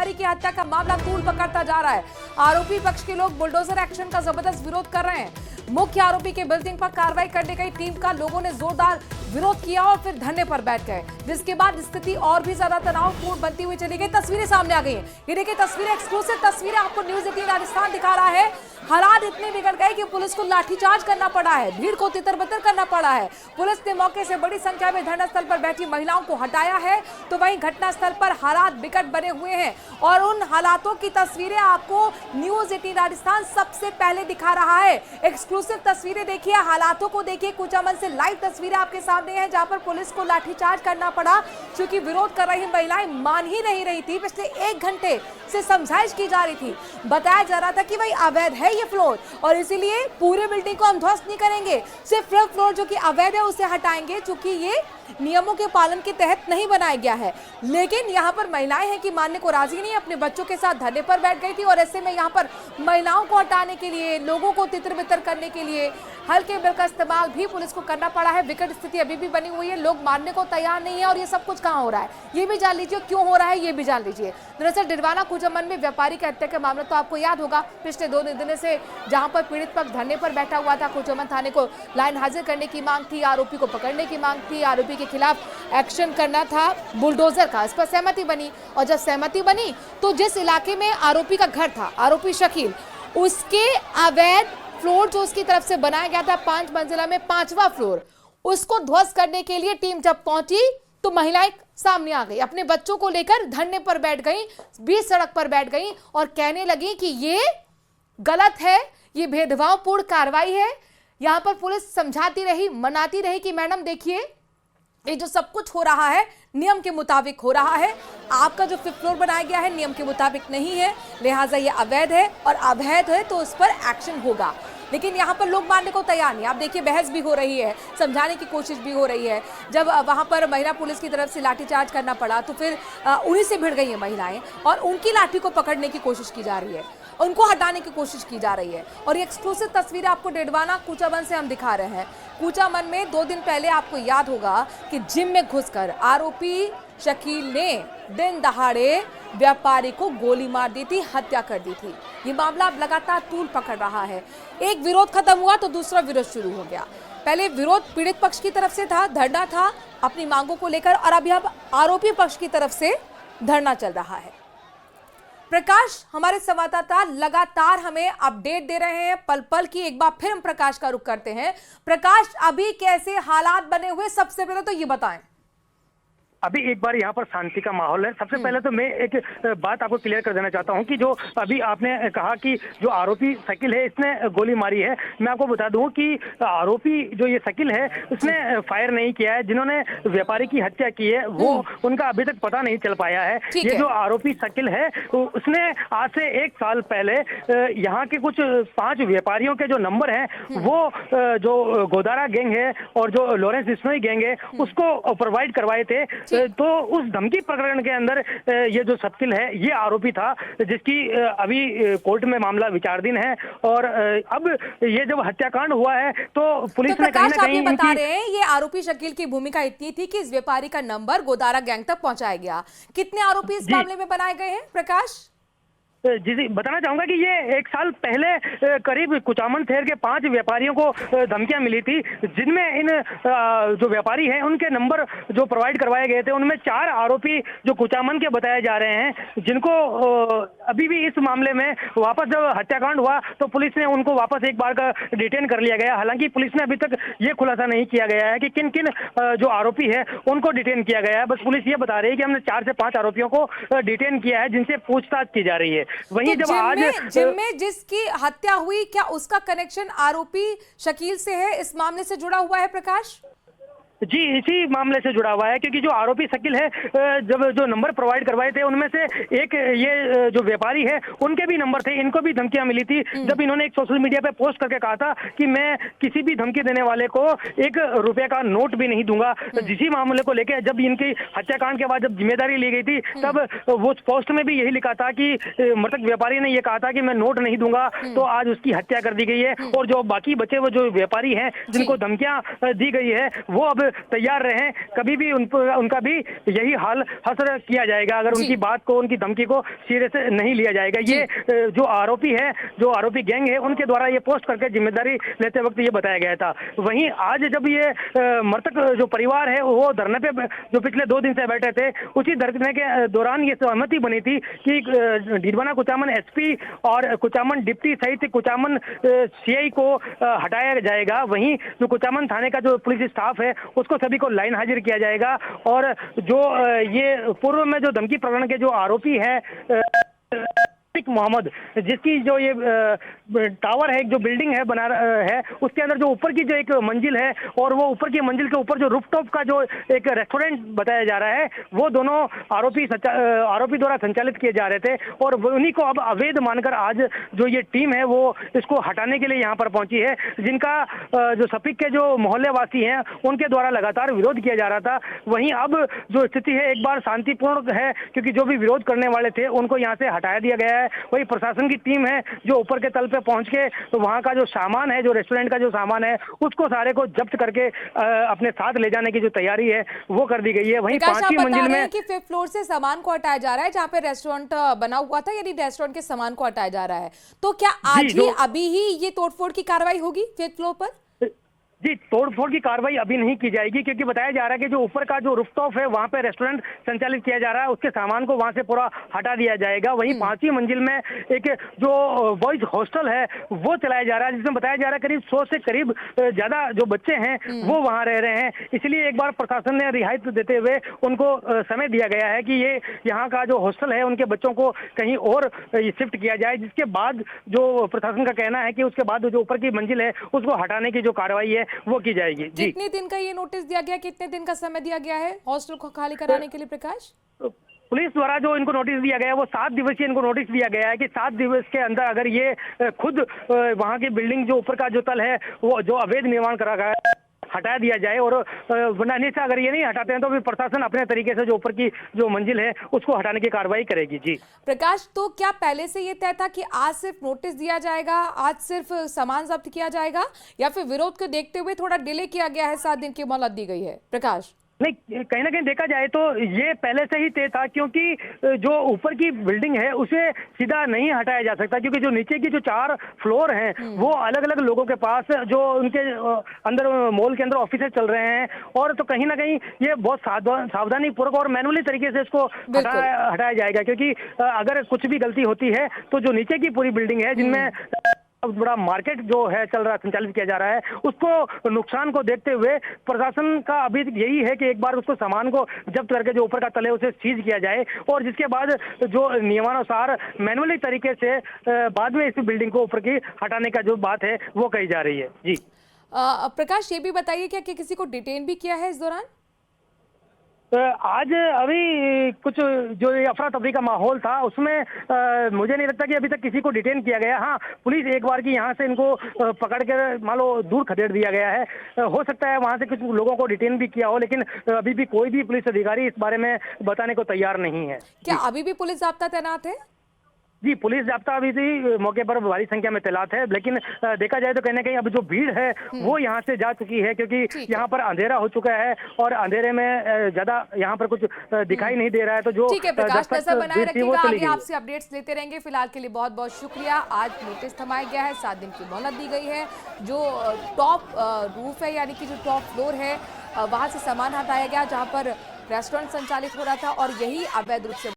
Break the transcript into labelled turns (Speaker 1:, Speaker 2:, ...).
Speaker 1: व्यापारी की हत्या का मामला तूल पकड़ता जा रहा है। आरोपी पक्ष के लोग बुलडोजर एक्शन का जबरदस्त विरोध कर रहे हैं। मुख्य आरोपी के बिल्डिंग पर कार्रवाई करने गई टीम का लोगों ने जोरदार विरोध किया और फिर धरने पर बैठ गए, जिसके बाद स्थिति और भी ज्यादा तनावपूर्ण बनती हुई चली गई। तस्वीरें सामने आ गई हैं। ये देखिए तस्वीरें, एक्सक्लूसिव तस्वीरें आपको न्यूज़ 18 राजस्थान दिखा रहा है। हालात इतने बिगड़ गए कि पुलिस को लाठीचार्ज करना पड़ा है, भीड़ को तितर-बितर करना पड़ा है। पुलिस ने मौके से बड़ी संख्या में धरना स्थल पर बैठी महिलाओं को हटाया है, तो वहीं घटना स्थल पर हालात बिकट बने हुए हैं और उन हालातों की तस्वीरें आपको न्यूज़ 18 राजस्थान सबसे पहले दिखा रहा है। एक्सक्लूसिव तस्वीरें देखिए, हालातों को देखिए। कुचामन से लाइव तस्वीरें आपके सामने हैं, जहां पर पुलिस को लाठीचार्ज करना पड़ा क्योंकि विरोध कर रही महिलाएं मान ही नहीं रही थी। पिछले 1 घंटे से समझाइश की जा रही थी, बताया जा रहा था कि भाई अवैध है ये फ्लोर और इसीलिए पूरे बिल्डिंग को हम ध्वस्त नहीं करेंगे, सिर्फ फ्लोर जो कि अवैध है उसे हटाएंगे, क्योंकि ये नियमों के पालन के तहत नहीं बनाया गया है। लेकिन यहाँ पर महिलाएं हैं कि मानने को राजी नहीं, अपने बच्चों के साथ धरने पर बैठ गई थी और ऐसे में यहाँ पर महिलाओं को हटाने के लिए, लोगों को तितर-बितर करने के लिए हल्के बल का इस्तेमाल भी पुलिस को करना पड़ा है। विकट स्थिति अभी भी बनी हुई है, लोग मानने को तैयार नहीं है और ये सब कुछ कहाँ हो रहा है ये भी जान लीजिए, क्यों हो रहा है ये भी जान लीजिए। दरअसल डिडवाना कुचामन में व्यापारी की हत्या का मामला तो आपको याद होगा, पिछले 2 दिन से जहां पर पीड़ित पक्ष धरने पर बैठा हुआ था। कुचामन थाने को लाइन हाजिर करने की मांग थी, आरोपी को पकड़ने की मांग थी, आरोपी के खिलाफ एक्शन करना था बुलडोजर का। इस पर सहमति बनी और जब सहमति बनी तो जिस इलाके में आरोपी का घर था, आरोपी शकील, उसके अवैध फ्लोर जो उसकी तरफ से बनाया गया था 5 मंजिला में 5वां फ्लोर, उसको ध्वस्त करने के लिए टीम जब पहुंची तो महिलाएं सामने आ गई, अपने बच्चों को लेकर धरने पर बैठ गई, बीच सड़क पर बैठ गई और कहने लगी कि ये गलत है, ये भेदभावपूर्ण कार्रवाई है। यहां पर पुलिस समझाती रही, मनाती रही कि मैडम देखिए ये जो सब कुछ हो रहा है नियम के मुताबिक हो रहा है, आपका जो 5th फ्लोर बनाया गया है नियम के मुताबिक नहीं है, लिहाजा ये अवैध है और अवैध है तो उस पर एक्शन होगा। लेकिन यहाँ पर लोग मानने को तैयार नहीं। आप देखिए बहस भी हो रही है, समझाने की कोशिश भी हो रही है। जब वहाँ पर महिला पुलिस की तरफ से लाठीचार्ज करना पड़ा तो फिर उन्हीं से भिड़ गई हैं महिलाएं और उनकी लाठी को पकड़ने की कोशिश की जा रही है, उनको हटाने की कोशिश की जा रही है। और ये एक्सक्लूसिव तस्वीरें आपको डिडवाना कुचामन से हम दिखा रहे हैं। कुचामन में 2 दिन पहले आपको याद होगा कि जिम में घुसकर आरोपी शकील ने दिन दहाड़े व्यापारी को गोली मार दी थी, हत्या कर दी थी। ये मामला अब लगातार तूल पकड़ रहा है। एक विरोध खत्म हुआ तो दूसरा विरोध शुरू हो गया। पहले विरोध पीड़ित पक्ष की तरफ से था, धरना था अपनी मांगों को लेकर, और अभी अब आरोपी पक्ष की तरफ से धरना चल रहा है। प्रकाश हमारे संवाददाता लगातार हमें अपडेट दे रहे हैं पल पल की। एक बार फिर हम प्रकाश का रुख करते हैं। प्रकाश, अभी कैसे हालात बने हुए, सबसे पहले तो ये बताएं।
Speaker 2: अभी एक बार यहाँ पर शांति का माहौल है। सबसे पहले तो मैं एक बात आपको क्लियर कर देना चाहता हूँ कि जो अभी आपने कहा कि जो आरोपी शकील है इसने गोली मारी है, मैं आपको बता दूं कि आरोपी जो ये शकील है उसने फायर नहीं किया है। जिन्होंने व्यापारी की हत्या की है वो उनका अभी तक पता नहीं चल पाया है। ये जो आरोपी शकील है उसने आज से 1 साल पहले यहाँ के कुछ 5 व्यापारियों के जो नंबर है वो जो गोदारा गैंग है और जो लॉरेंस बिश्नोई गैंग है उसको प्रोवाइड करवाए थे। तो उस धमकी प्रकरण के अंदर ये जो शकील है ये आरोपी था, जिसकी अभी कोर्ट में मामला विचाराधीन है। और अब ये जब हत्याकांड हुआ है तो पुलिस ने कहीं ना कहीं
Speaker 1: बता रहे हैं ये आरोपी शकील की भूमिका इतनी थी कि इस व्यापारी का नंबर गोदारा गैंग तक पहुंचाया गया। कितने आरोपी इस मामले में बनाए गए हैं प्रकाश?
Speaker 2: जी बताना चाहूंगा कि ये 1 साल पहले करीब कुचामन शहर के 5 व्यापारियों को धमकियां मिली थी, जिनमें इन जो व्यापारी हैं उनके नंबर जो प्रोवाइड करवाए गए थे। उनमें 4 आरोपी जो कुचामन के बताए जा रहे हैं, जिनको अभी भी इस मामले में वापस जब हत्याकांड हुआ तो पुलिस ने उनको वापस एक बार का डिटेन कर लिया गया। हालांकि पुलिस ने अभी तक ये खुलासा नहीं किया गया है कि किन किन जो आरोपी है उनको डिटेन किया गया है। बस पुलिस ये बता रही है कि हमने 4 से 5 आरोपियों को डिटेन किया है, जिनसे पूछताछ की जा रही है। वहीं
Speaker 1: तो
Speaker 2: जब आज
Speaker 1: जिम में जिसकी हत्या हुई, क्या उसका कनेक्शन आरोपी शकील से है, इस मामले से जुड़ा हुआ है प्रकाश?
Speaker 2: जी इसी मामले से जुड़ा हुआ है, क्योंकि जो आरोपी शकील है जब जो नंबर प्रोवाइड करवाए थे उनमें से एक ये जो व्यापारी है उनके भी नंबर थे। इनको भी धमकियां मिली थी जब इन्होंने एक सोशल मीडिया पे पोस्ट करके कहा था कि मैं किसी भी धमकी देने वाले को 1 रुपए का नोट भी नहीं दूंगा। जिसी मामले को लेकर जब इनकी हत्याकांड के बाद जब जिम्मेदारी ली गई थी तब वो पोस्ट में भी यही लिखा था कि मृतक व्यापारी ने यह कहा था कि मैं नोट नहीं दूंगा। तो आज उसकी हत्या कर दी गई है और जो बाकी बचे वो जो व्यापारी हैं जिनको धमकियां दी गई है वो अब तैयार रहें, कभी भी उनका भी यही हाल हसर किया जाएगा अगर उनकी बात को, उनकी धमकी को सिरे से नहीं लिया जाएगा। ये जो आरोपी गैंग है, उनके द्वारा ये पोस्ट करके जिम्मेदारी लेते वक्त ये बताया गया था। वहीं आज जब ये मृतक जो परिवार है वो धरने पे जो पिछले 2 दिन से बैठे थे, उसी धरने के दौरान ये सहमति बनी थी कि डीडवाना कुचामन एसपी और कुचामन डिप्टी सहित कुचामन सीआई को हटाया जाएगा। वहीं जो कुचामन थाने का जो पुलिस स्टाफ है उसको सभी को लाइन हाजिर किया जाएगा। और जो ये पूर्व में जो धमकी प्रकरण के जो आरोपी है मोहम्मद, जिसकी जो ये टावर है, जो बिल्डिंग है बना है, उसके अंदर जो ऊपर की जो एक मंजिल है और वो ऊपर की मंजिल के ऊपर जो रूफटॉप का जो एक रेस्टोरेंट बताया जा रहा है, वो दोनों आरोपी द्वारा संचालित किए जा रहे थे। और उन्हीं को अब अवैध मानकर आज जो ये टीम है वो इसको हटाने के लिए यहाँ पर पहुंची है, जिनका जो सपिक के जो मोहल्ले वासी हैं उनके द्वारा लगातार विरोध किया जा रहा था। वहीं अब जो स्थिति है एक बार शांतिपूर्ण है, क्योंकि जो भी विरोध करने वाले थे उनको यहाँ से हटाया दिया गया है। वही प्रशासन की टीम है जो ऊपर के तल पे पहुंच के तो वहां का जो सामान है, जो रेस्टोरेंट का जो सामान है, उसको सारे को जब्त करके अपने साथ ले जाने की जो तैयारी है वो कर दी गई है। वहीं 5वीं मंजिल में
Speaker 1: कि 5th फ्लोर से सामान को हटाया जा रहा है, जहां पे रेस्टोरेंट बना हुआ था, यानी रेस्टोरेंट के सामान को हटाया जा रहा है। तो क्या आज ही अभी ही ये तोड़फोड़ की कार्रवाई होगी 5th फ्लोर पर?
Speaker 2: जी, तोड़फोड़ की कार्रवाई अभी नहीं की जाएगी, क्योंकि बताया जा रहा है कि जो ऊपर का जो रूफटॉप है वहां पे रेस्टोरेंट संचालित किया जा रहा है, उसके सामान को वहां से पूरा हटा दिया जाएगा। वहीं 5वीं मंजिल में एक जो बॉयज हॉस्टल है वो चलाया जा रहा है, जिसमें बताया जा रहा है करीब 100 से करीब ज्यादा जो बच्चे हैं वो वहां रह रहे हैं। इसलिए एक बार प्रशासन ने रियायत देते हुए उनको समय दिया गया है कि ये यहाँ का जो हॉस्टल है उनके बच्चों को कहीं और शिफ्ट किया जाए, जिसके बाद जो प्रशासन का कहना है कि उसके बाद जो ऊपर की मंजिल है उसको हटाने की जो कार्रवाई है वो की जाएगी। जी,
Speaker 1: कितने दिन का ये नोटिस दिया गया, कितने दिन का समय दिया गया है हॉस्टल को खाली कराने के लिए प्रकाश?
Speaker 2: पुलिस द्वारा जो इनको नोटिस दिया गया है वो 7 दिवसीय इनको नोटिस दिया गया है कि 7 दिवस के अंदर अगर ये खुद वहां की बिल्डिंग जो ऊपर का जो तल है वो जो अवैध निर्माण करा गया है हटा दिया जाए, और वरना से अगर ये नहीं हटाते हैं तो फिर प्रशासन अपने तरीके से जो ऊपर की जो मंजिल है उसको हटाने की कार्रवाई करेगी। जी
Speaker 1: प्रकाश, तो क्या पहले से ये तय था कि आज सिर्फ नोटिस दिया जाएगा, आज सिर्फ सामान जब्त किया जाएगा, या फिर विरोध को देखते हुए थोड़ा डिले किया गया है, 7 दिन की मोहलत दी गई है? प्रकाश,
Speaker 2: नहीं, कहीं ना कहीं देखा जाए तो ये पहले से ही तय था, क्योंकि जो ऊपर की बिल्डिंग है उसे सीधा नहीं हटाया जा सकता, क्योंकि जो नीचे की जो 4 फ्लोर हैं वो अलग अलग लोगों के पास जो उनके अंदर मॉल के अंदर ऑफिस चल रहे हैं, और तो कहीं ना कहीं ये बहुत सावधानी पूर्वक और मैनुअली तरीके से इसको हटाया जाएगा, क्योंकि अगर कुछ भी गलती होती है तो जो नीचे की पूरी बिल्डिंग है जिनमें बड़ा मार्केट जो है चल रहा, संचालित किया जा रहा है, उसको नुकसान को देखते हुए प्रशासन का अभी यही है कि एक बार उसको सामान को जब्त करके जो ऊपर का तल है उसे सीज किया जाए, और जिसके बाद जो नियमानुसार मैनुअली तरीके से बाद में इस बिल्डिंग को ऊपर की हटाने का जो बात है वो कही जा रही है। जी
Speaker 1: प्रकाश, ये भी बताइए क्या किसी को डिटेन भी किया है इस दौरान?
Speaker 2: आज अभी कुछ जो अफरा तफरी का माहौल था उसमें मुझे नहीं लगता कि अभी तक किसी को डिटेन किया गया। हाँ, पुलिस एक बार की यहाँ से इनको पकड़ कर मान लो दूर खदेड़ दिया गया है। हो सकता है वहाँ से कुछ लोगों को डिटेन भी किया हो, लेकिन अभी भी कोई भी पुलिस अधिकारी इस बारे में बताने को तैयार नहीं है।
Speaker 1: क्या अभी भी पुलिस जाब्ता तैनात है?
Speaker 2: जी, पुलिस जाब्ता अभी भी मौके पर भारी संख्या में तैनात है, लेकिन देखा जाए तो कहीं ना कहीं अब जो भीड़ है वो यहाँ से जा चुकी है, क्योंकि यहाँ पर अंधेरा हो चुका है और अंधेरे में ज्यादा यहाँ पर कुछ दिखाई नहीं दे रहा है। तो जो
Speaker 1: ठीक है प्रकाश, नजर बनाए रखिएगा, आगे आपसे अपडेट्स लेते रहेंगे। फिलहाल के लिए बहुत बहुत शुक्रिया। आज नोटिस थमाया गया है, 7 दिन की मोहलत दी गई है। जो टॉप रूफ है यानी कि जो टॉप फ्लोर है वहां से सामान हटाया गया जहां पर रेस्टोरेंट संचालित हो रहा था, और यही अवैध रूप से